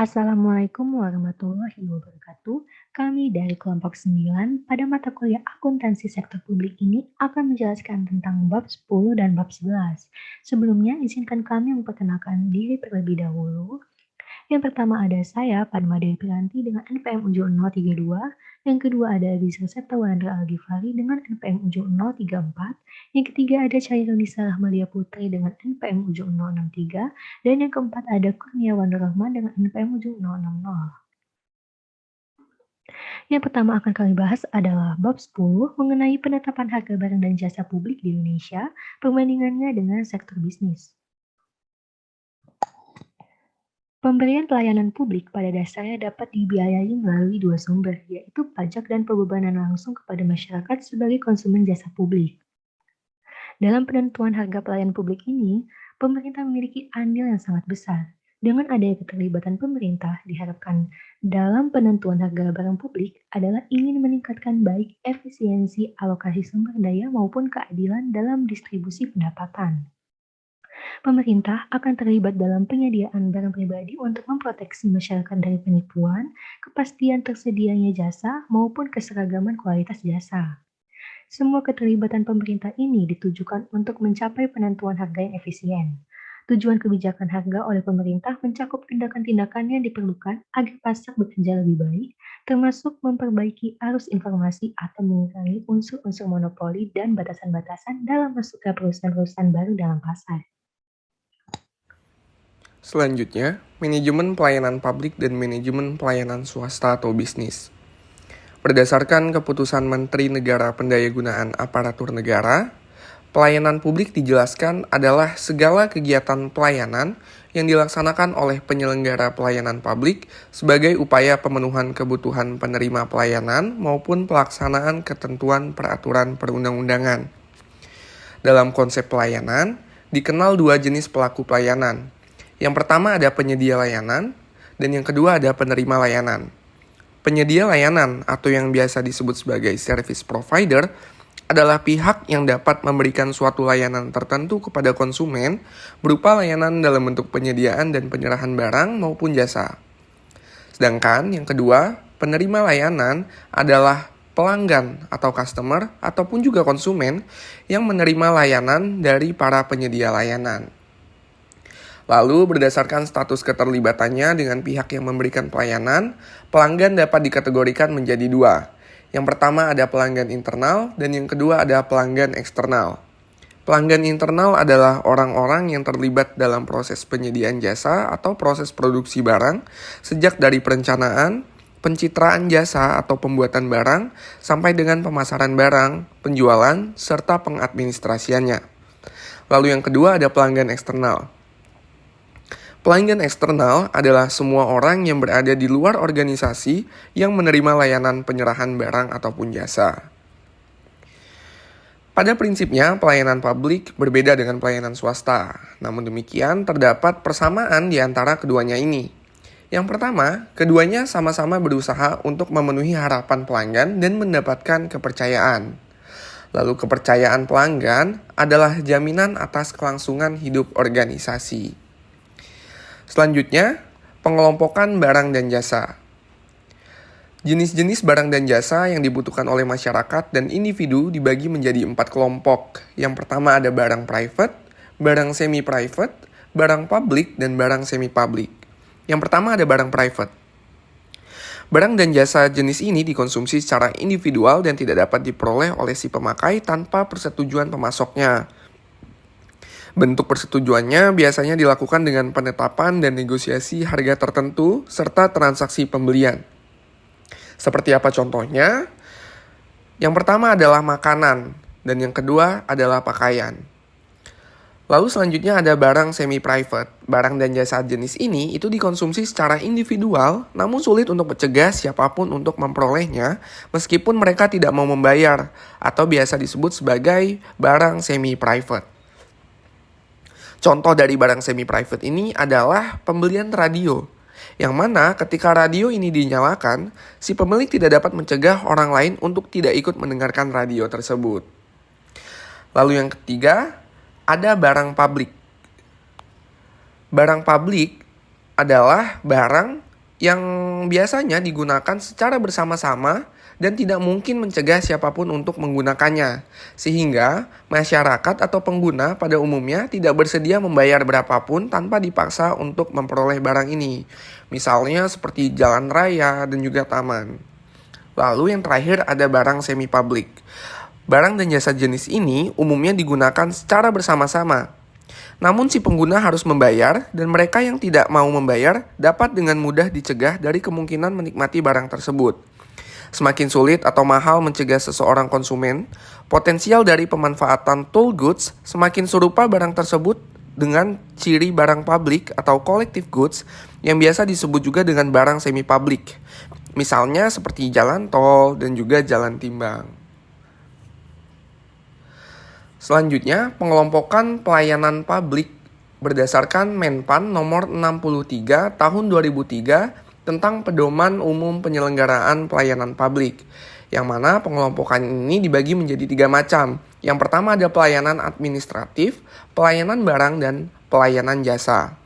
Assalamualaikum warahmatullahi wabarakatuh. Kami dari kelompok 9 pada mata kuliah akuntansi sektor publik ini akan menjelaskan tentang bab 10 dan bab 11. Sebelumnya, izinkan kami memperkenalkan diri terlebih dahulu. Yang pertama ada saya, Padma Dewi Piranti dengan NPM Ujung 032. Yang kedua ada Abisra Septawandra Al-Ghifari dengan NPM Ujung 034. Yang ketiga ada Chairulisa Rahmalia Putri dengan NPM Ujung 063. Dan yang keempat ada Kurniawan Rahman dengan NPM Ujung 060. Yang pertama akan kami bahas adalah bab 10 mengenai penetapan harga barang dan jasa publik di Indonesia, perbandingannya dengan sektor bisnis. Pemberian pelayanan publik pada dasarnya dapat dibiayai melalui dua sumber, yaitu pajak dan pembebanan langsung kepada masyarakat sebagai konsumen jasa publik. Dalam penentuan harga pelayanan publik ini, pemerintah memiliki andil yang sangat besar. Dengan adanya keterlibatan pemerintah, diharapkan dalam penentuan harga barang publik adalah ingin meningkatkan baik efisiensi alokasi sumber daya maupun keadilan dalam distribusi pendapatan. Pemerintah akan terlibat dalam penyediaan barang pribadi untuk memproteksi masyarakat dari penipuan, kepastian tersedianya jasa, maupun keseragaman kualitas jasa. Semua keterlibatan pemerintah ini ditujukan untuk mencapai penentuan harga yang efisien. Tujuan kebijakan harga oleh pemerintah mencakup tindakan-tindakan yang diperlukan agar pasar bekerja lebih baik, termasuk memperbaiki arus informasi atau mengurangi unsur-unsur monopoli dan batasan-batasan dalam masuknya perusahaan-perusahaan baru dalam pasar. Selanjutnya, manajemen pelayanan publik dan manajemen pelayanan swasta atau bisnis. Berdasarkan keputusan Menteri Negara Pendayagunaan Aparatur Negara, pelayanan publik dijelaskan adalah segala kegiatan pelayanan yang dilaksanakan oleh penyelenggara pelayanan publik sebagai upaya pemenuhan kebutuhan penerima pelayanan maupun pelaksanaan ketentuan peraturan perundang-undangan. Dalam konsep pelayanan, dikenal dua jenis pelaku pelayanan. Yang pertama ada penyedia layanan, dan yang kedua ada penerima layanan. Penyedia layanan atau yang biasa disebut sebagai service provider adalah pihak yang dapat memberikan suatu layanan tertentu kepada konsumen berupa layanan dalam bentuk penyediaan dan penyerahan barang maupun jasa. Sedangkan yang kedua, penerima layanan adalah pelanggan atau customer ataupun juga konsumen yang menerima layanan dari para penyedia layanan. Lalu berdasarkan status keterlibatannya dengan pihak yang memberikan pelayanan, pelanggan dapat dikategorikan menjadi dua. Yang pertama ada pelanggan internal dan yang kedua ada pelanggan eksternal. Pelanggan internal adalah orang-orang yang terlibat dalam proses penyediaan jasa atau proses produksi barang sejak dari perencanaan, pencitraan jasa atau pembuatan barang sampai dengan pemasaran barang, penjualan, serta pengadministrasiannya. Lalu yang kedua ada pelanggan eksternal. Pelanggan eksternal adalah semua orang yang berada di luar organisasi yang menerima layanan penyerahan barang ataupun jasa. Pada prinsipnya, pelayanan publik berbeda dengan pelayanan swasta. Namun demikian, terdapat persamaan di antara keduanya ini. Yang pertama, keduanya sama-sama berusaha untuk memenuhi harapan pelanggan dan mendapatkan kepercayaan. Lalu kepercayaan pelanggan adalah jaminan atas kelangsungan hidup organisasi. Selanjutnya, pengelompokan barang dan jasa. Jenis-jenis barang dan jasa yang dibutuhkan oleh masyarakat dan individu dibagi menjadi 4 kelompok. Yang pertama ada barang private, barang semi-private, barang public, dan barang semi-public. Yang pertama ada barang private. Barang dan jasa jenis ini dikonsumsi secara individual dan tidak dapat diperoleh oleh si pemakai tanpa persetujuan pemasoknya. Bentuk persetujuannya biasanya dilakukan dengan penetapan dan negosiasi harga tertentu serta transaksi pembelian. Seperti apa contohnya? Yang pertama adalah makanan dan yang kedua adalah pakaian. Lalu selanjutnya ada barang semi-private. Barang dan jasa jenis ini itu dikonsumsi secara individual namun sulit untuk mencegah siapapun untuk memperolehnya meskipun mereka tidak mau membayar atau biasa disebut sebagai barang semi-private. Contoh dari barang semi-private ini adalah pembelian radio, yang mana ketika radio ini dinyalakan, si pemilik tidak dapat mencegah orang lain untuk tidak ikut mendengarkan radio tersebut. Lalu yang ketiga, ada barang publik. Barang publik adalah barang yang biasanya digunakan secara bersama-sama dan tidak mungkin mencegah siapapun untuk menggunakannya, sehingga masyarakat atau pengguna pada umumnya tidak bersedia membayar berapapun tanpa dipaksa untuk memperoleh barang ini, misalnya seperti jalan raya dan juga taman. Lalu yang terakhir ada barang semi-public. Barang dan jasa jenis ini umumnya digunakan secara bersama-sama. Namun si pengguna harus membayar dan mereka yang tidak mau membayar dapat dengan mudah dicegah dari kemungkinan menikmati barang tersebut. Semakin sulit atau mahal mencegah seseorang konsumen, potensial dari pemanfaatan toll goods semakin serupa barang tersebut dengan ciri barang publik atau collective goods yang biasa disebut juga dengan barang semi-publik. Misalnya seperti jalan tol dan juga jalan timbang. Selanjutnya, pengelompokan pelayanan publik berdasarkan Menpan nomor 63 tahun 2003 tentang Pedoman Umum Penyelenggaraan Pelayanan Publik, yang mana pengelompokan ini dibagi menjadi 3 macam. Yang pertama ada pelayanan administratif, pelayanan barang, dan pelayanan jasa.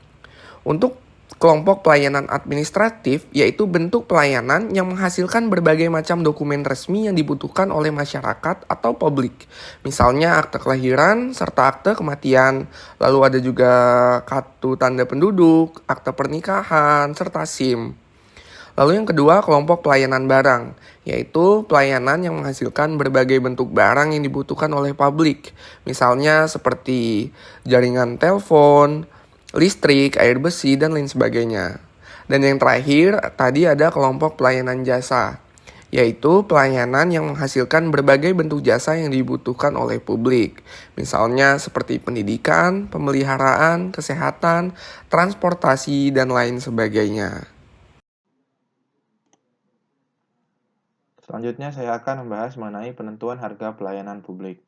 Untuk kelompok pelayanan administratif, yaitu bentuk pelayanan yang menghasilkan berbagai macam dokumen resmi yang dibutuhkan oleh masyarakat atau publik. Misalnya akte kelahiran serta akte kematian, lalu ada juga kartu tanda penduduk, akte pernikahan, serta SIM. Lalu yang kedua, kelompok pelayanan barang, yaitu pelayanan yang menghasilkan berbagai bentuk barang yang dibutuhkan oleh publik. Misalnya seperti jaringan telepon, listrik, air besi, dan lain sebagainya. Dan yang terakhir, tadi ada kelompok pelayanan jasa, yaitu pelayanan yang menghasilkan berbagai bentuk jasa yang dibutuhkan oleh publik. Misalnya seperti pendidikan, pemeliharaan, kesehatan, transportasi, dan lain sebagainya. Selanjutnya saya akan membahas mengenai penentuan harga pelayanan publik.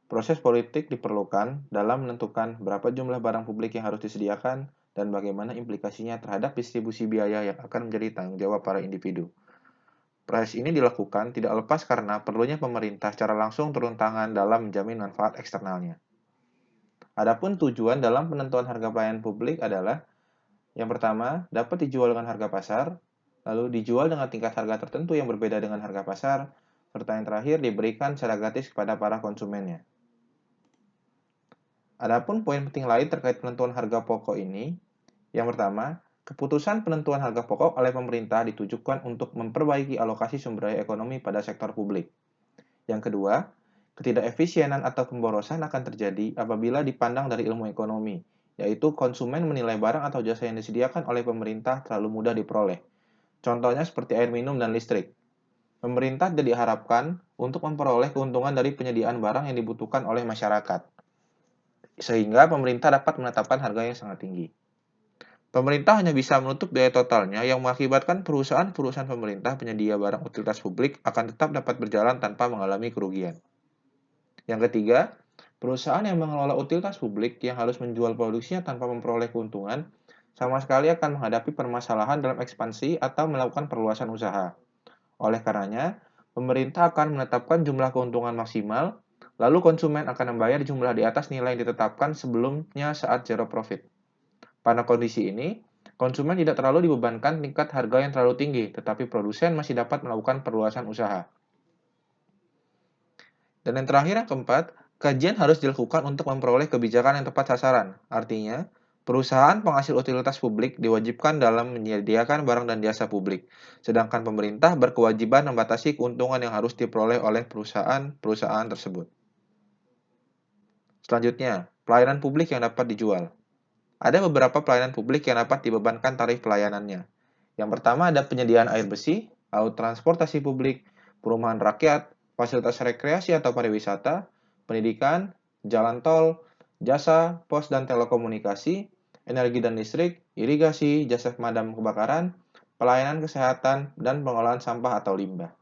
Proses politik diperlukan dalam menentukan berapa jumlah barang publik yang harus disediakan dan bagaimana implikasinya terhadap distribusi biaya yang akan menjadi tanggung jawab para individu. Proses ini dilakukan tidak lepas karena perlunya pemerintah secara langsung turun tangan dalam menjamin manfaat eksternalnya. Adapun tujuan dalam penentuan harga pelayanan publik adalah yang pertama, dapat dijual dengan harga pasar, lalu dijual dengan tingkat harga tertentu yang berbeda dengan harga pasar, serta yang terakhir diberikan secara gratis kepada para konsumennya. Adapun poin penting lain terkait penentuan harga pokok ini, yang pertama, keputusan penentuan harga pokok oleh pemerintah ditujukan untuk memperbaiki alokasi sumber daya ekonomi pada sektor publik. Yang kedua, ketidakefisienan atau pemborosan akan terjadi apabila dipandang dari ilmu ekonomi, yaitu konsumen menilai barang atau jasa yang disediakan oleh pemerintah terlalu mudah diperoleh. Contohnya seperti air minum dan listrik. Pemerintah tidak diharapkan untuk memperoleh keuntungan dari penyediaan barang yang dibutuhkan oleh masyarakat, sehingga pemerintah dapat menetapkan harga yang sangat tinggi. Pemerintah hanya bisa menutup biaya totalnya yang mengakibatkan perusahaan-perusahaan pemerintah penyedia barang utilitas publik akan tetap dapat berjalan tanpa mengalami kerugian. Yang ketiga, perusahaan yang mengelola utilitas publik yang harus menjual produksinya tanpa memperoleh keuntungan sama sekali akan menghadapi permasalahan dalam ekspansi atau melakukan perluasan usaha. Oleh karenanya, pemerintah akan menetapkan jumlah keuntungan maksimal, lalu konsumen akan membayar jumlah di atas nilai yang ditetapkan sebelumnya saat zero profit. Pada kondisi ini, konsumen tidak terlalu dibebankan tingkat harga yang terlalu tinggi, tetapi produsen masih dapat melakukan perluasan usaha. Dan yang terakhir, yang keempat, kajian harus dilakukan untuk memperoleh kebijakan yang tepat sasaran. Artinya, perusahaan penghasil utilitas publik diwajibkan dalam menyediakan barang dan jasa publik, sedangkan pemerintah berkewajiban membatasi keuntungan yang harus diperoleh oleh perusahaan-perusahaan tersebut. Selanjutnya, pelayanan publik yang dapat dijual. Ada beberapa pelayanan publik yang dapat dibebankan tarif pelayanannya. Yang pertama ada penyediaan air bersih, lalu transportasi publik, perumahan rakyat, fasilitas rekreasi atau pariwisata, pendidikan, jalan tol, jasa, pos dan telekomunikasi, energi dan listrik, irigasi, jasa pemadam kebakaran, pelayanan kesehatan, dan pengolahan sampah atau limbah.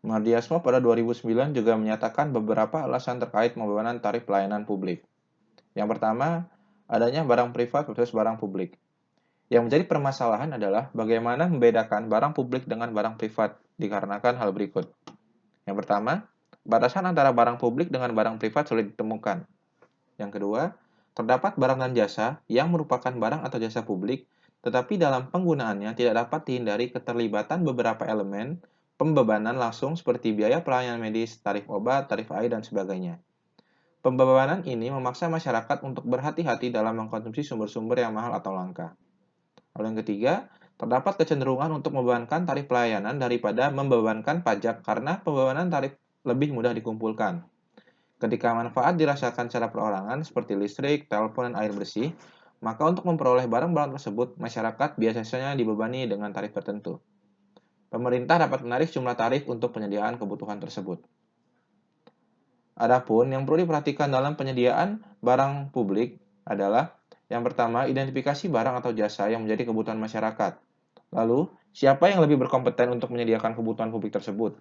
Mardiasmo pada 2009 juga menyatakan beberapa alasan terkait pembebanan tarif pelayanan publik. Yang pertama, adanya barang privat versus barang publik. Yang menjadi permasalahan adalah bagaimana membedakan barang publik dengan barang privat, dikarenakan hal berikut. Yang pertama, batasan antara barang publik dengan barang privat sulit ditemukan. Yang kedua, terdapat barang dan jasa yang merupakan barang atau jasa publik, tetapi dalam penggunaannya tidak dapat dihindari keterlibatan beberapa elemen pembebanan langsung seperti biaya pelayanan medis, tarif obat, tarif air, dan sebagainya. Pembebanan ini memaksa masyarakat untuk berhati-hati dalam mengkonsumsi sumber-sumber yang mahal atau langka. Lalu yang ketiga, terdapat kecenderungan untuk membebankan tarif pelayanan daripada membebankan pajak karena pembebanan tarif lebih mudah dikumpulkan. Ketika manfaat dirasakan secara perorangan seperti listrik, telepon, dan air bersih, maka untuk memperoleh barang-barang tersebut, masyarakat biasanya dibebani dengan tarif tertentu. Pemerintah dapat menarik jumlah tarif untuk penyediaan kebutuhan tersebut. Adapun yang perlu diperhatikan dalam penyediaan barang publik adalah yang pertama, identifikasi barang atau jasa yang menjadi kebutuhan masyarakat. Lalu, siapa yang lebih berkompeten untuk menyediakan kebutuhan publik tersebut?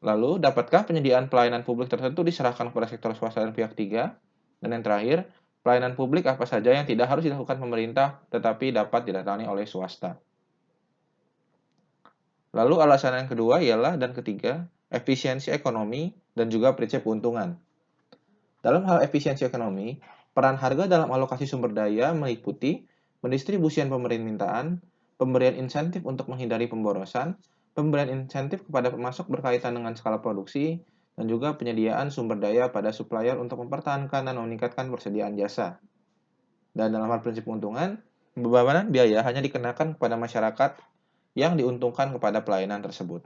Lalu, dapatkah penyediaan pelayanan publik tertentu diserahkan kepada sektor swasta dan pihak ketiga? Dan yang terakhir, pelayanan publik apa saja yang tidak harus dilakukan pemerintah tetapi dapat didatangi oleh swasta? Lalu alasan yang kedua ialah dan ketiga, efisiensi ekonomi dan juga prinsip keuntungan. Dalam hal efisiensi ekonomi, peran harga dalam alokasi sumber daya meliputi pendistribusian permintaan, pemberian insentif untuk menghindari pemborosan, pemberian insentif kepada pemasok berkaitan dengan skala produksi, dan juga penyediaan sumber daya pada supplier untuk mempertahankan dan meningkatkan persediaan jasa. Dan dalam hal prinsip keuntungan, pembebanan biaya hanya dikenakan kepada masyarakat yang diuntungkan kepada pelayanan tersebut.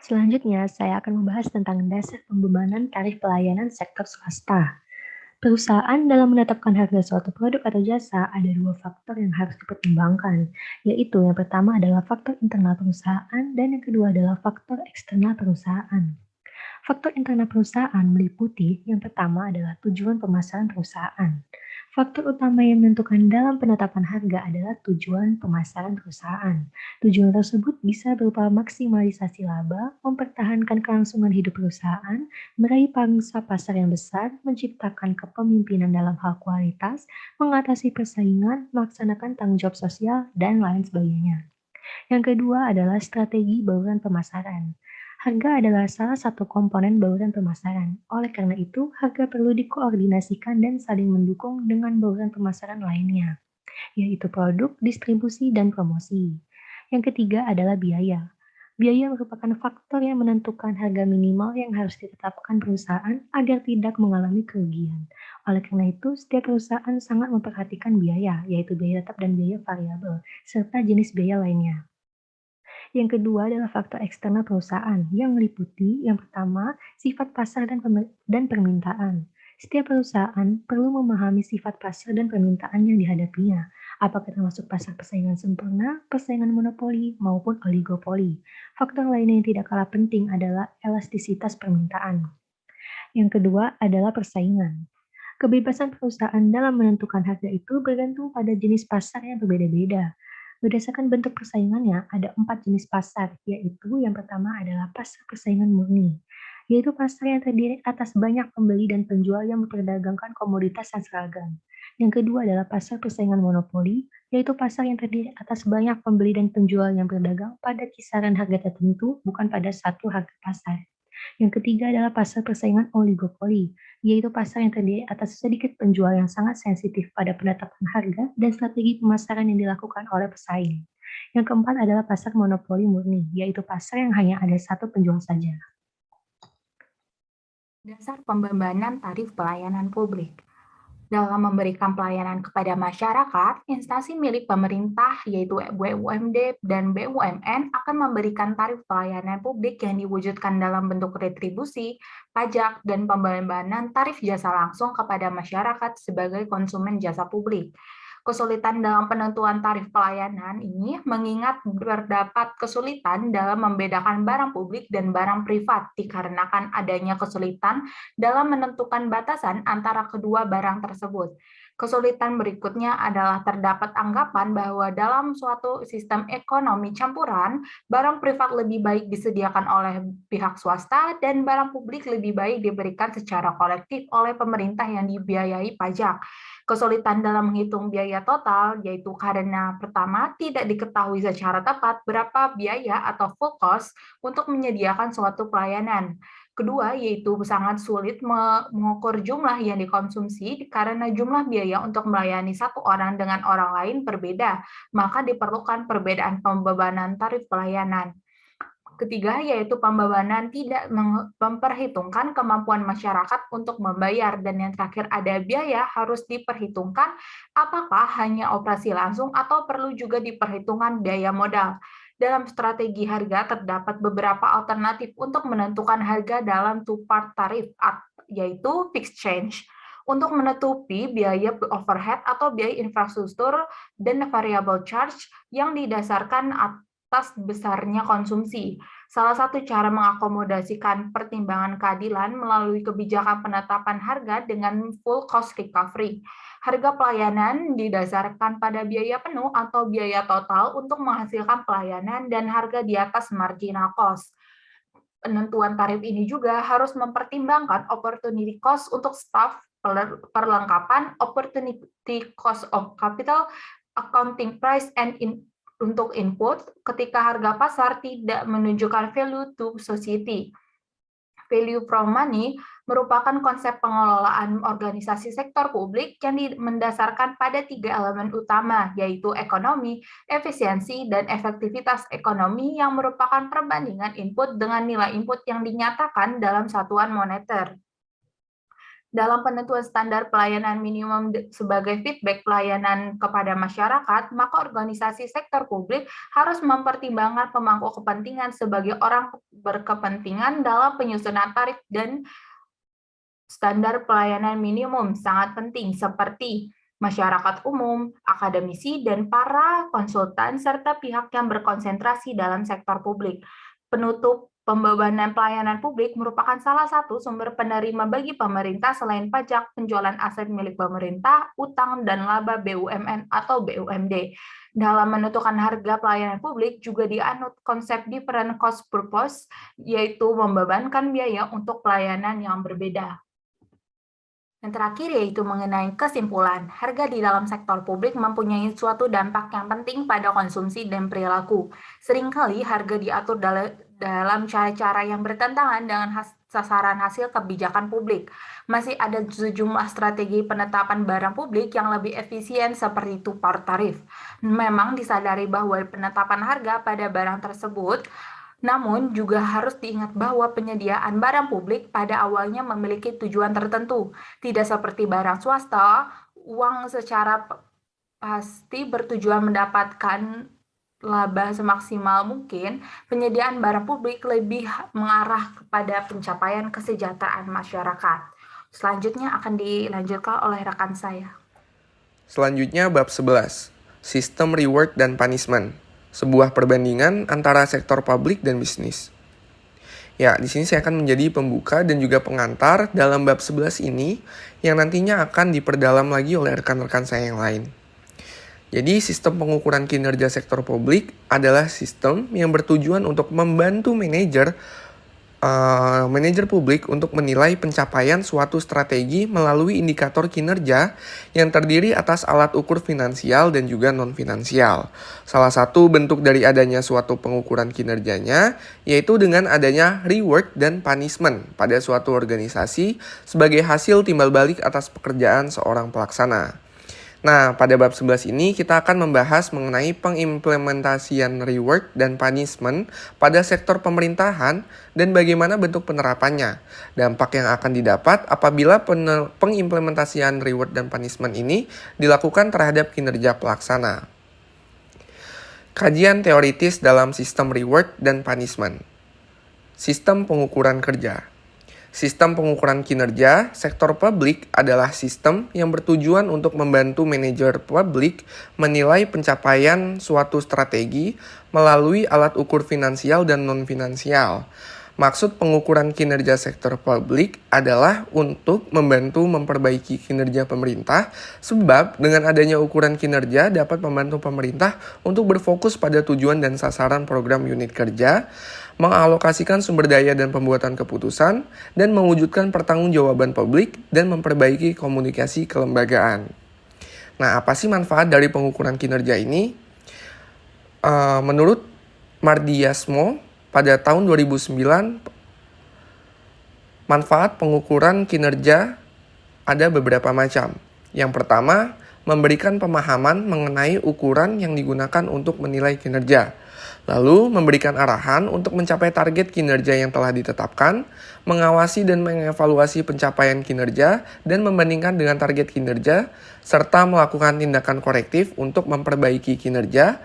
Selanjutnya, saya akan membahas tentang dasar pembebanan tarif pelayanan sektor swasta. Perusahaan dalam menetapkan harga suatu produk atau jasa ada dua faktor yang harus dipertimbangkan, yaitu yang pertama adalah faktor internal perusahaan dan yang kedua adalah faktor eksternal perusahaan. Faktor internal perusahaan meliputi yang pertama adalah tujuan pemasaran perusahaan. Faktor utama yang menentukan dalam penetapan harga adalah tujuan pemasaran perusahaan. Tujuan tersebut bisa berupa maksimalisasi laba, mempertahankan kelangsungan hidup perusahaan, meraih pangsa pasar yang besar, menciptakan kepemimpinan dalam hal kualitas, mengatasi persaingan, melaksanakan tanggung jawab sosial, dan lain sebagainya. Yang kedua adalah strategi bauran pemasaran. Harga adalah salah satu komponen bauran pemasaran. Oleh karena itu, harga perlu dikoordinasikan dan saling mendukung dengan bauran pemasaran lainnya, yaitu produk, distribusi, dan promosi. Yang ketiga adalah biaya. Biaya merupakan faktor yang menentukan harga minimal yang harus ditetapkan perusahaan agar tidak mengalami kerugian. Oleh karena itu, setiap perusahaan sangat memperhatikan biaya, yaitu biaya tetap dan biaya variabel, serta jenis biaya lainnya. Yang kedua adalah faktor eksternal perusahaan yang meliputi yang pertama, sifat pasar dan permintaan. Setiap perusahaan perlu memahami sifat pasar dan permintaan yang dihadapinya, apakah termasuk pasar persaingan sempurna, persaingan monopoli, maupun oligopoli. Faktor lain yang tidak kalah penting adalah elastisitas permintaan. Yang kedua adalah persaingan. Kebebasan perusahaan dalam menentukan harga itu bergantung pada jenis pasar yang berbeda-beda. Berdasarkan bentuk persaingannya, ada 4 jenis pasar, yaitu yang pertama adalah pasar persaingan murni, yaitu pasar yang terdiri atas banyak pembeli dan penjual yang memperdagangkan komoditas yang seragam. Yang kedua adalah pasar persaingan monopoli, yaitu pasar yang terdiri atas banyak pembeli dan penjual yang berdagang pada kisaran harga tertentu, bukan pada satu harga pasar. Yang ketiga adalah pasar persaingan oligopoli, yaitu pasar yang terdiri atas sedikit penjual yang sangat sensitif pada penetapan harga dan strategi pemasaran yang dilakukan oleh pesaing. Yang keempat adalah pasar monopoli murni, yaitu pasar yang hanya ada satu penjual saja. Dasar pembebanan tarif pelayanan publik. Dalam memberikan pelayanan kepada masyarakat, instansi milik pemerintah yaitu BUMD dan BUMN akan memberikan tarif pelayanan publik yang diwujudkan dalam bentuk retribusi, pajak, dan pembebanan tarif jasa langsung kepada masyarakat sebagai konsumen jasa publik. Kesulitan dalam penentuan tarif pelayanan ini mengingat terdapat kesulitan dalam membedakan barang publik dan barang privat dikarenakan adanya kesulitan dalam menentukan batasan antara kedua barang tersebut. Kesulitan berikutnya adalah terdapat anggapan bahwa dalam suatu sistem ekonomi campuran, barang privat lebih baik disediakan oleh pihak swasta dan barang publik lebih baik diberikan secara kolektif oleh pemerintah yang dibiayai pajak. Kesulitan dalam menghitung biaya total yaitu karena pertama tidak diketahui secara tepat berapa biaya atau full cost untuk menyediakan suatu pelayanan. Kedua, yaitu sangat sulit mengukur jumlah yang dikonsumsi karena jumlah biaya untuk melayani satu orang dengan orang lain berbeda, maka diperlukan perbedaan pembebanan tarif pelayanan. Ketiga, yaitu pembebanan tidak memperhitungkan kemampuan masyarakat untuk membayar. Dan yang terakhir, ada biaya harus diperhitungkan apakah hanya operasi langsung atau perlu juga diperhitungkan biaya modal. Dalam strategi harga, terdapat beberapa alternatif untuk menentukan harga dalam two-part tarif, yaitu fixed change, untuk menutupi biaya overhead atau biaya infrastruktur, dan variable charge yang didasarkan atas besarnya konsumsi. Salah satu cara mengakomodasikan pertimbangan keadilan melalui kebijakan penetapan harga dengan full cost recovery. Harga pelayanan didasarkan pada biaya penuh atau biaya total untuk menghasilkan pelayanan dan harga di atas marginal cost. Penentuan tarif ini juga harus mempertimbangkan opportunity cost untuk staff, perlengkapan, opportunity cost of capital, accounting price, and untuk input ketika harga pasar tidak menunjukkan value to society. Value from money merupakan konsep pengelolaan organisasi sektor publik yang mendasarkan pada 3 elemen utama, yaitu ekonomi, efisiensi, dan efektivitas ekonomi yang merupakan perbandingan input dengan nilai input yang dinyatakan dalam satuan moneter. Dalam penentuan standar pelayanan minimum sebagai feedback pelayanan kepada masyarakat, maka organisasi sektor publik harus mempertimbangkan pemangku kepentingan sebagai orang berkepentingan dalam penyusunan tarif dan standar pelayanan minimum sangat penting seperti masyarakat umum, akademisi, dan para konsultan, serta pihak yang berkonsentrasi dalam sektor publik. Penutup pembebanan pelayanan publik merupakan salah satu sumber penerima bagi pemerintah selain pajak, penjualan aset milik pemerintah, utang, dan laba BUMN atau BUMD. Dalam menentukan harga pelayanan publik juga dianut konsep different cost purpose, yaitu membebankan biaya untuk pelayanan yang berbeda. Yang terakhir yaitu mengenai kesimpulan, harga di dalam sektor publik mempunyai suatu dampak yang penting pada konsumsi dan perilaku. Seringkali harga diatur dalam cara-cara yang bertentangan dengan sasaran hasil kebijakan publik. Masih ada sejumlah strategi penetapan barang publik yang lebih efisien seperti two-part tarif. Memang disadari bahwa penetapan harga pada barang tersebut, namun juga harus diingat bahwa penyediaan barang publik pada awalnya memiliki tujuan tertentu. Tidak seperti barang swasta, uang secara pasti bertujuan mendapatkan laba semaksimal mungkin. Penyediaan barang publik lebih mengarah kepada pencapaian kesejahteraan masyarakat. Selanjutnya akan dilanjutkan oleh rekan saya. Selanjutnya bab 11, sistem reward dan punishment. Sebuah perbandingan antara sektor publik dan bisnis. Ya, di sini saya akan menjadi pembuka dan juga pengantar dalam bab 11 ini yang nantinya akan diperdalam lagi oleh rekan-rekan saya yang lain. Jadi, sistem pengukuran kinerja sektor publik adalah sistem yang bertujuan untuk membantu manajer publik untuk menilai pencapaian suatu strategi melalui indikator kinerja yang terdiri atas alat ukur finansial dan juga non-finansial. Salah satu bentuk dari adanya suatu pengukuran kinerjanya yaitu dengan adanya reward dan punishment pada suatu organisasi sebagai hasil timbal balik atas pekerjaan seorang pelaksana. Nah, pada bab 11 ini kita akan membahas mengenai pengimplementasian reward dan punishment pada sektor pemerintahan dan bagaimana bentuk penerapannya. Dampak yang akan didapat apabila pengimplementasian reward dan punishment ini dilakukan terhadap kinerja pelaksana. Kajian teoritis dalam sistem reward dan punishment. Sistem pengukuran kerja. Sistem pengukuran kinerja sektor publik adalah sistem yang bertujuan untuk membantu manajer publik menilai pencapaian suatu strategi melalui alat ukur finansial dan non-finansial. Maksud pengukuran kinerja sektor publik adalah untuk membantu memperbaiki kinerja pemerintah, sebab dengan adanya ukuran kinerja dapat membantu pemerintah untuk berfokus pada tujuan dan sasaran program unit kerja, mengalokasikan sumber daya dan pembuatan keputusan, dan mewujudkan pertanggungjawaban publik dan memperbaiki komunikasi kelembagaan. Nah, apa sih manfaat dari pengukuran kinerja ini? Menurut Mardiasmo, pada tahun 2009, Manfaat pengukuran kinerja ada beberapa macam. Yang pertama, memberikan pemahaman mengenai ukuran yang digunakan untuk menilai kinerja. Lalu, memberikan arahan untuk mencapai target kinerja yang telah ditetapkan, mengawasi dan mengevaluasi pencapaian kinerja, dan membandingkan dengan target kinerja, serta melakukan tindakan korektif untuk memperbaiki kinerja.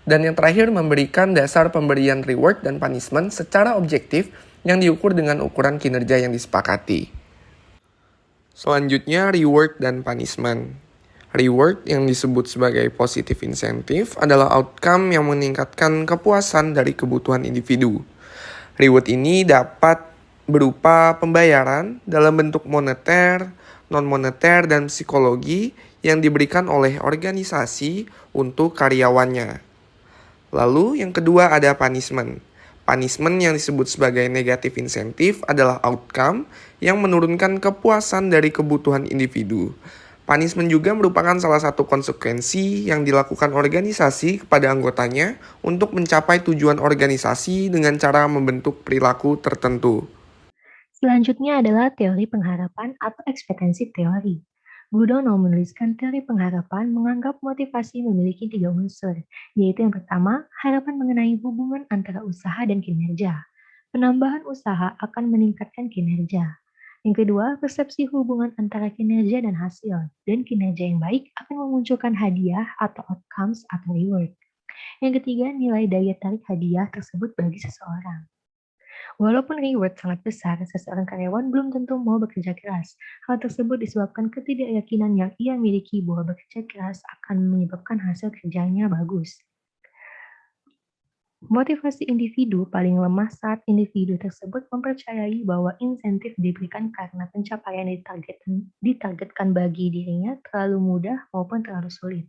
Dan yang terakhir, memberikan dasar pemberian reward dan punishment secara objektif yang diukur dengan ukuran kinerja yang disepakati. Selanjutnya, reward dan punishment. Reward yang disebut sebagai positive incentive adalah outcome yang meningkatkan kepuasan dari kebutuhan individu. Reward ini dapat berupa pembayaran dalam bentuk moneter, non-moneter, dan psikologi yang diberikan oleh organisasi untuk karyawannya. Lalu yang kedua ada punishment. Punishment yang disebut sebagai negative incentive adalah outcome yang menurunkan kepuasan dari kebutuhan individu. Punishment juga merupakan salah satu konsekuensi yang dilakukan organisasi kepada anggotanya untuk mencapai tujuan organisasi dengan cara membentuk perilaku tertentu. Selanjutnya adalah teori pengharapan atau ekspektasi teori. Gudono menuliskan teori pengharapan menganggap motivasi memiliki 3 unsur, yaitu yang pertama, harapan mengenai hubungan antara usaha dan kinerja. Penambahan usaha akan meningkatkan kinerja. Yang kedua, persepsi hubungan antara kinerja dan hasil, dan kinerja yang baik akan memunculkan hadiah atau outcomes atau reward. Yang ketiga, nilai daya tarik hadiah tersebut bagi seseorang. Walaupun reward sangat besar, seseorang karyawan belum tentu mau bekerja keras. Hal tersebut disebabkan ketidakyakinan yang ia miliki bahwa bekerja keras akan menyebabkan hasil kerjanya bagus. Motivasi individu paling lemah saat individu tersebut mempercayai bahwa insentif diberikan karena pencapaian ditargetkan bagi dirinya terlalu mudah maupun terlalu sulit.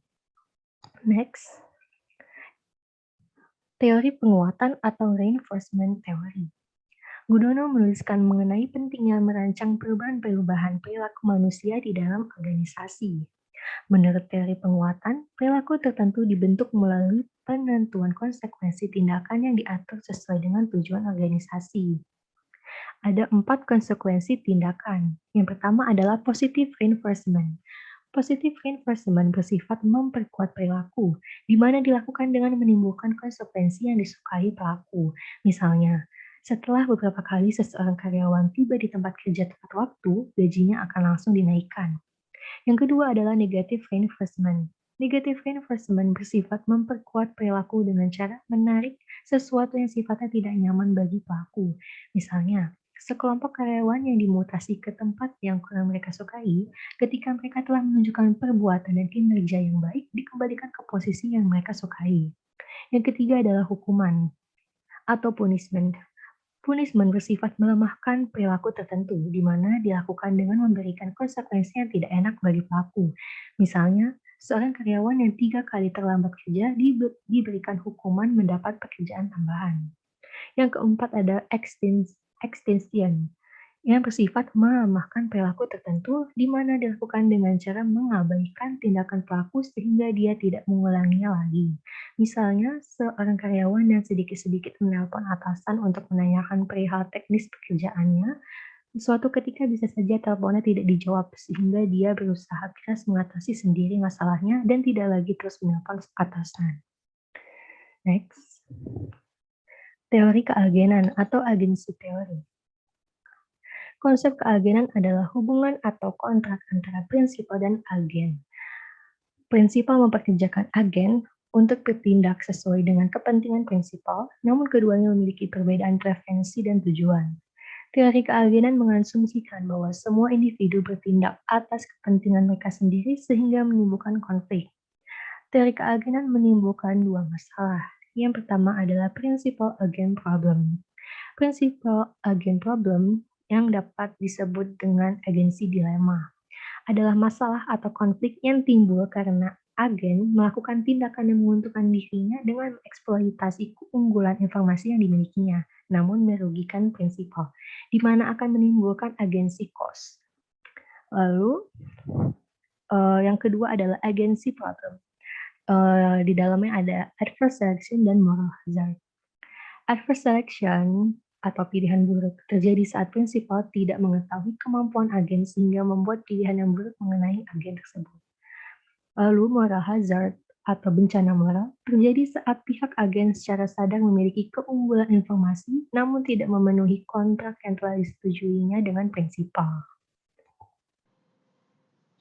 Next, teori penguatan atau reinforcement theory. Gudono menuliskan mengenai pentingnya merancang perubahan-perubahan perilaku manusia di dalam organisasi. Menurut teori penguatan, perilaku tertentu dibentuk melalui penentuan konsekuensi tindakan yang diatur sesuai dengan tujuan organisasi. Ada 4 konsekuensi tindakan. Yang pertama adalah positive reinforcement. Positive reinforcement bersifat memperkuat perilaku, di mana dilakukan dengan menimbulkan konsekuensi yang disukai pelaku. Misalnya, setelah beberapa kali seseorang karyawan tiba di tempat kerja tepat waktu, gajinya akan langsung dinaikkan. Yang kedua adalah negative reinforcement. Negative reinforcement bersifat memperkuat perilaku dengan cara menarik sesuatu yang sifatnya tidak nyaman bagi pelaku. Misalnya, sekelompok karyawan yang dimutasi ke tempat yang kurang mereka sukai, ketika mereka telah menunjukkan perbuatan dan kinerja yang baik, dikembalikan ke posisi yang mereka sukai. Yang ketiga adalah hukuman atau punishment. Punishment bersifat melemahkan perilaku tertentu, di mana dilakukan dengan memberikan konsekuensi yang tidak enak bagi pelaku. Misalnya, seorang karyawan yang 3 kali terlambat kerja diberikan hukuman mendapat pekerjaan tambahan. Yang keempat ada extinction, yang bersifat melemahkan perilaku tertentu, di mana dilakukan dengan cara mengabaikan tindakan pelaku sehingga dia tidak mengulanginya lagi. Misalnya, seorang karyawan yang sedikit-sedikit menelpon atasan untuk menanyakan perihal teknis pekerjaannya, suatu ketika bisa saja teleponnya tidak dijawab, sehingga dia berusaha keras mengatasi sendiri masalahnya dan tidak lagi terus menelpon atasan. Next, teori keagenan atau agency teori. Konsep keagenan adalah hubungan atau kontrak antara prinsipal dan agen. Prinsipal mempekerjakan agen untuk bertindak sesuai dengan kepentingan prinsipal, namun keduanya memiliki perbedaan preferensi dan tujuan. Teori keagenan mengasumsikan bahwa semua individu bertindak atas kepentingan mereka sendiri sehingga menimbulkan konflik. Teori keagenan menimbulkan 2 masalah. Yang pertama adalah principal agent problem. Principal agent problem yang dapat disebut dengan agensi dilema adalah masalah atau konflik yang timbul karena agen melakukan tindakan yang menguntungkan dirinya dengan eksploitasi keunggulan informasi yang dimilikinya, namun merugikan prinsipal, di mana akan menimbulkan agensi cost. Lalu, yang kedua adalah agency problem. Di dalamnya ada adverse selection dan moral hazard. Adverse selection atau pilihan buruk terjadi saat prinsipal tidak mengetahui kemampuan agen sehingga membuat pilihan yang buruk mengenai agen tersebut. Lalu moral hazard atau bencana moral terjadi saat pihak agen secara sadar memiliki keunggulan informasi namun tidak memenuhi kontrak yang telah disetujuinya dengan prinsipal.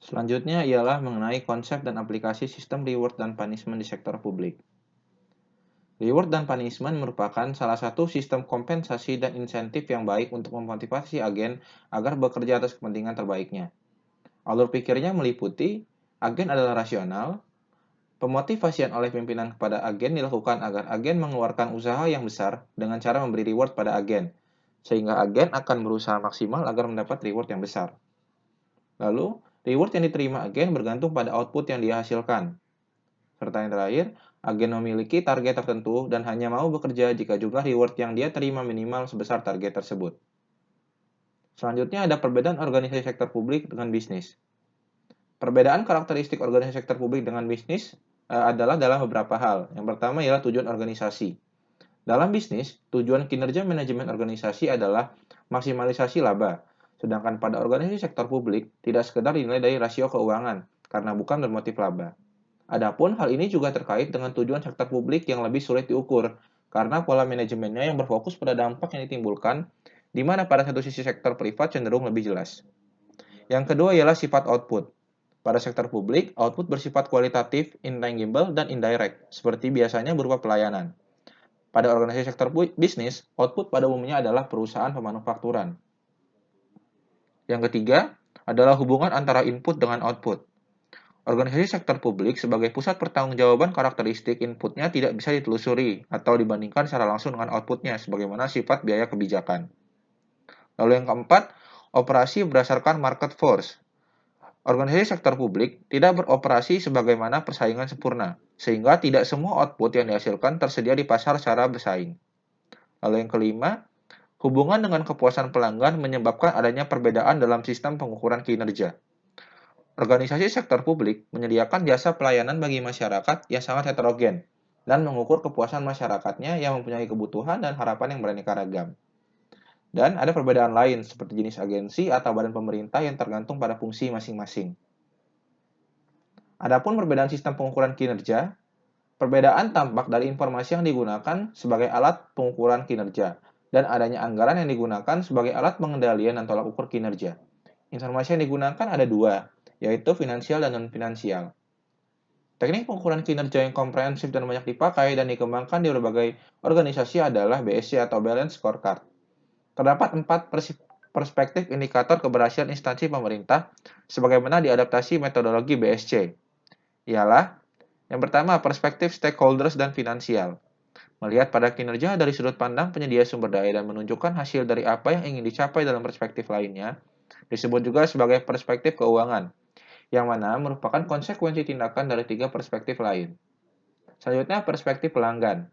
Selanjutnya ialah mengenai konsep dan aplikasi sistem reward dan punishment di sektor publik. Reward dan punishment merupakan salah satu sistem kompensasi dan insentif yang baik untuk memotivasi agen agar bekerja atas kepentingan terbaiknya. Alur pikirnya meliputi agen adalah rasional, pemotivasian oleh pimpinan kepada agen dilakukan agar agen mengeluarkan usaha yang besar dengan cara memberi reward pada agen, sehingga agen akan berusaha maksimal agar mendapat reward yang besar. Lalu, reward yang diterima agen bergantung pada output yang dihasilkan. Serta yang terakhir, agen memiliki target tertentu dan hanya mau bekerja jika jumlah reward yang dia terima minimal sebesar target tersebut. Selanjutnya ada perbedaan organisasi sektor publik dengan bisnis. Perbedaan karakteristik organisasi sektor publik dengan bisnis adalah dalam beberapa hal. Yang pertama ialah tujuan organisasi. Dalam bisnis, tujuan kinerja manajemen organisasi adalah maksimalisasi laba. Sedangkan pada organisasi sektor publik, tidak sekedar dinilai dari rasio keuangan, karena bukan bermotif laba. Adapun hal ini juga terkait dengan tujuan sektor publik yang lebih sulit diukur, karena pola manajemennya yang berfokus pada dampak yang ditimbulkan, di mana pada satu sisi sektor privat cenderung lebih jelas. Yang kedua ialah sifat output. Pada sektor publik, output bersifat kualitatif, intangible, dan indirect, seperti biasanya berupa pelayanan. Pada organisasi sektor bisnis, output pada umumnya adalah perusahaan pemanufakturan. Yang ketiga adalah hubungan antara input dengan output. Organisasi sektor publik sebagai pusat pertanggungjawaban karakteristik inputnya tidak bisa ditelusuri atau dibandingkan secara langsung dengan outputnya sebagaimana sifat biaya kebijakan. Lalu yang keempat, operasi berdasarkan market force. Organisasi sektor publik tidak beroperasi sebagaimana persaingan sempurna, sehingga tidak semua output yang dihasilkan tersedia di pasar secara bersaing. Lalu yang kelima, hubungan dengan kepuasan pelanggan menyebabkan adanya perbedaan dalam sistem pengukuran kinerja. Organisasi sektor publik menyediakan jasa pelayanan bagi masyarakat yang sangat heterogen dan mengukur kepuasan masyarakatnya yang mempunyai kebutuhan dan harapan yang beraneka ragam. Dan ada perbedaan lain seperti jenis agensi atau badan pemerintah yang tergantung pada fungsi masing-masing. Adapun perbedaan sistem pengukuran kinerja, perbedaan tampak dari informasi yang digunakan sebagai alat pengukuran kinerja dan adanya anggaran yang digunakan sebagai alat pengendalian dan tolak ukur kinerja. Informasi yang digunakan ada dua, yaitu finansial dan non-finansial. Teknik pengukuran kinerja yang komprehensif dan banyak dipakai dan dikembangkan di berbagai organisasi adalah BSC atau Balance Scorecard. Terdapat 4 perspektif indikator keberhasilan instansi pemerintah sebagaimana diadaptasi metodologi BSC. Ialah, yang pertama, perspektif stakeholders dan finansial. Melihat pada kinerja dari sudut pandang penyedia sumber daya dan menunjukkan hasil dari apa yang ingin dicapai dalam perspektif lainnya, disebut juga sebagai perspektif keuangan, yang mana merupakan konsekuensi tindakan dari 3 perspektif lain. Selanjutnya, perspektif pelanggan.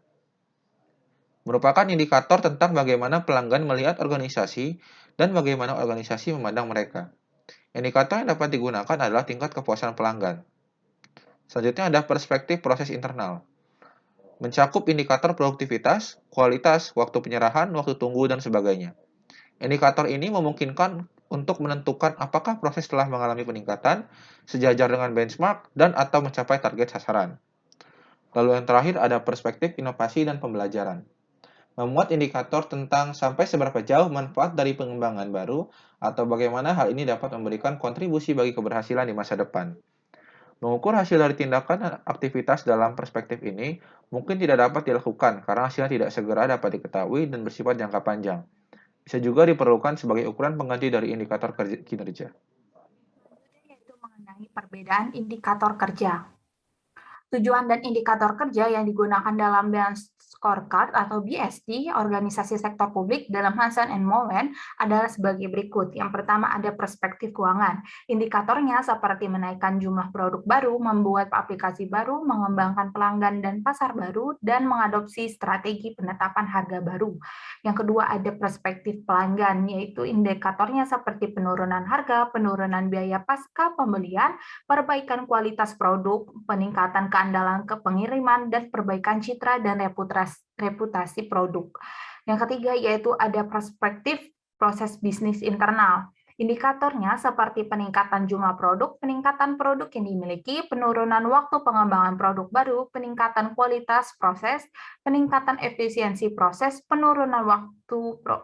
Merupakan indikator tentang bagaimana pelanggan melihat organisasi dan bagaimana organisasi memandang mereka. Indikator yang dapat digunakan adalah tingkat kepuasan pelanggan. Selanjutnya ada perspektif proses internal. Mencakup indikator produktivitas, kualitas, waktu penyerahan, waktu tunggu, dan sebagainya. Indikator ini memungkinkan untuk menentukan apakah proses telah mengalami peningkatan, sejajar dengan benchmark, dan atau mencapai target sasaran. Lalu yang terakhir ada perspektif inovasi dan pembelajaran. Memuat indikator tentang sampai seberapa jauh manfaat dari pengembangan baru atau bagaimana hal ini dapat memberikan kontribusi bagi keberhasilan di masa depan. Mengukur hasil dari tindakan dan aktivitas dalam perspektif ini mungkin tidak dapat dilakukan karena hasilnya tidak segera dapat diketahui dan bersifat jangka panjang. Bisa juga diperlukan sebagai ukuran pengganti dari indikator kinerja. Yaitu mengenai perbedaan indikator kerja. Tujuan dan indikator kerja yang digunakan dalam Balanced Scorecard atau BSD, organisasi sektor publik dalam Hansen and Mowen adalah sebagai berikut. Yang pertama ada perspektif keuangan. Indikatornya seperti menaikkan jumlah produk baru, membuat aplikasi baru, mengembangkan pelanggan dan pasar baru, dan mengadopsi strategi penetapan harga baru. Yang kedua ada perspektif pelanggan, yaitu indikatornya seperti penurunan harga, penurunan biaya pasca pembelian, perbaikan kualitas produk, peningkatan keamanan keandalan pengiriman, dan perbaikan citra dan reputasi produk. Yang ketiga yaitu ada perspektif proses bisnis internal. Indikatornya seperti peningkatan jumlah produk, peningkatan produk yang dimiliki, penurunan waktu pengembangan produk baru, peningkatan kualitas proses, peningkatan efisiensi proses, penurunan waktu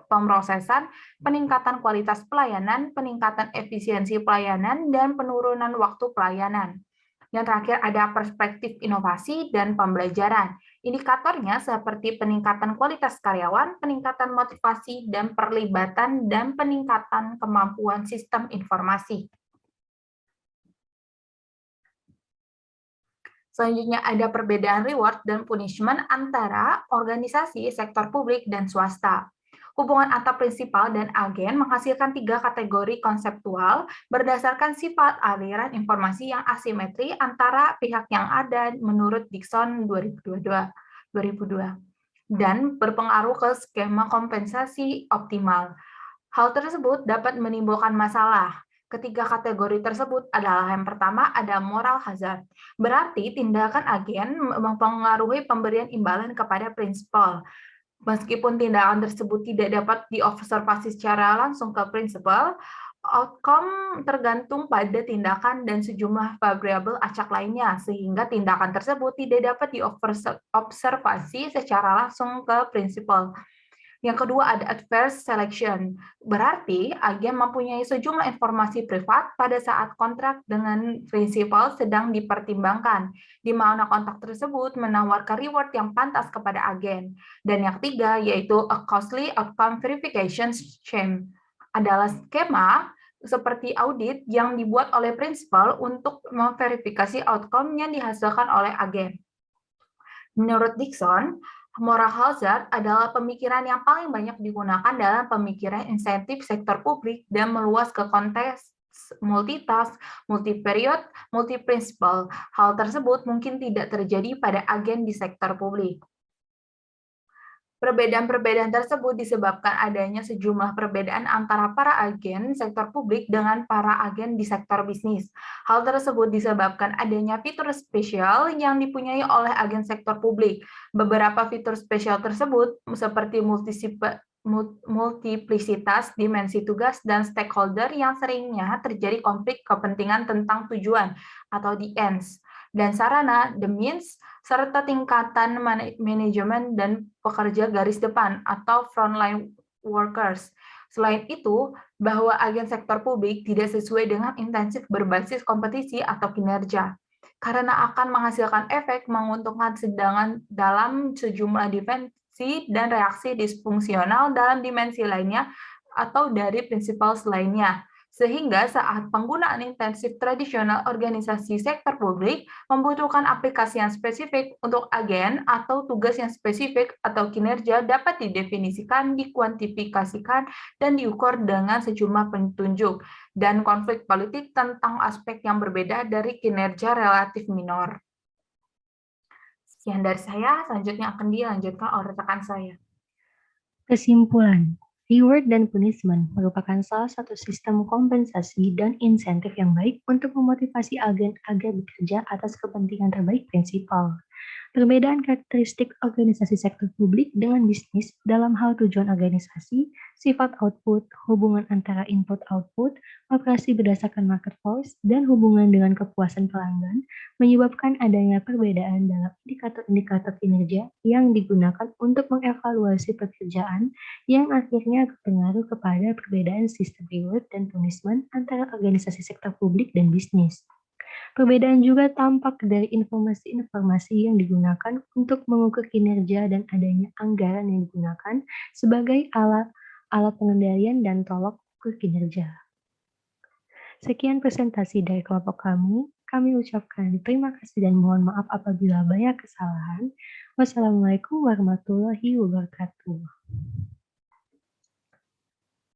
pemrosesan, peningkatan kualitas pelayanan, peningkatan efisiensi pelayanan, dan penurunan waktu pelayanan. Yang terakhir ada perspektif inovasi dan pembelajaran. Indikatornya seperti peningkatan kualitas karyawan, peningkatan motivasi dan perlibatan, dan peningkatan kemampuan sistem informasi. Selanjutnya ada perbedaan reward dan punishment antara organisasi, sektor publik, dan swasta. Hubungan antar prinsipal dan agen menghasilkan 3 kategori konseptual berdasarkan sifat aliran informasi yang asimetri antara pihak yang ada menurut Dickson 2002 dan berpengaruh ke skema kompensasi optimal. Hal tersebut dapat menimbulkan masalah. Ketiga kategori tersebut adalah yang pertama ada moral hazard. Berarti tindakan agen mempengaruhi pemberian imbalan kepada prinsipal. Meskipun tindakan tersebut tidak dapat diobservasi secara langsung ke prinsipal, outcome tergantung pada tindakan dan sejumlah variabel acak lainnya, sehingga tindakan tersebut tidak dapat diobservasi secara langsung ke prinsipal. Yang kedua ada adverse selection, berarti agen mempunyai sejumlah informasi privat pada saat kontrak dengan prinsipal sedang dipertimbangkan, di mana kontrak tersebut menawarkan reward yang pantas kepada agen. Dan yang ketiga yaitu a costly outcome verification scheme, adalah skema seperti audit yang dibuat oleh prinsipal untuk memverifikasi outcome yang dihasilkan oleh agen. Menurut Dickson, moral hazard adalah pemikiran yang paling banyak digunakan dalam pemikiran insentif sektor publik dan meluas ke konteks multitask, multi-period, multi-prinsipal. Hal tersebut mungkin tidak terjadi pada agen di sektor publik. Perbedaan-perbedaan tersebut disebabkan adanya sejumlah perbedaan antara para agen sektor publik dengan para agen di sektor bisnis. Hal tersebut disebabkan adanya fitur spesial yang dipunyai oleh agen sektor publik. Beberapa fitur spesial tersebut seperti multiplisitas, dimensi tugas, dan stakeholder yang seringnya terjadi konflik kepentingan tentang tujuan atau the ends, dan sarana, the means, serta tingkatan manajemen dan pekerja garis depan atau frontline workers. Selain itu, bahwa agen sektor publik tidak sesuai dengan intensif berbasis kompetisi atau kinerja, karena akan menghasilkan efek menguntungkan sedangkan dalam sejumlah dimensi dan reaksi disfungsional dalam dimensi lainnya atau dari prinsipal lainnya. Sehingga saat penggunaan intensif tradisional organisasi sektor publik membutuhkan aplikasi yang spesifik untuk agen atau tugas yang spesifik atau kinerja dapat didefinisikan, dikuantifikasikan, dan diukur dengan sejumlah petunjuk, dan konflik politik tentang aspek yang berbeda dari kinerja relatif minor. Sekian dari saya, selanjutnya akan dilanjutkan oleh rekan saya. Kesimpulan, reward dan punishment merupakan salah satu sistem kompensasi dan insentif yang baik untuk memotivasi agen agar bekerja atas kepentingan terbaik prinsipal. Perbedaan karakteristik organisasi sektor publik dengan bisnis dalam hal tujuan organisasi, sifat output, hubungan antara input-output, operasi berdasarkan market force, dan hubungan dengan kepuasan pelanggan menyebabkan adanya perbedaan dalam indikator-indikator kinerja yang digunakan untuk mengevaluasi pekerjaan yang akhirnya berpengaruh kepada perbedaan sistem reward dan punishment antara organisasi sektor publik dan bisnis. Perbedaan juga tampak dari informasi-informasi yang digunakan untuk mengukur kinerja dan adanya anggaran yang digunakan sebagai alat pengendalian dan tolok ukur kinerja. Sekian presentasi dari kelompok kami. Kami ucapkan terima kasih dan mohon maaf apabila banyak kesalahan. Wassalamualaikum warahmatullahi wabarakatuh.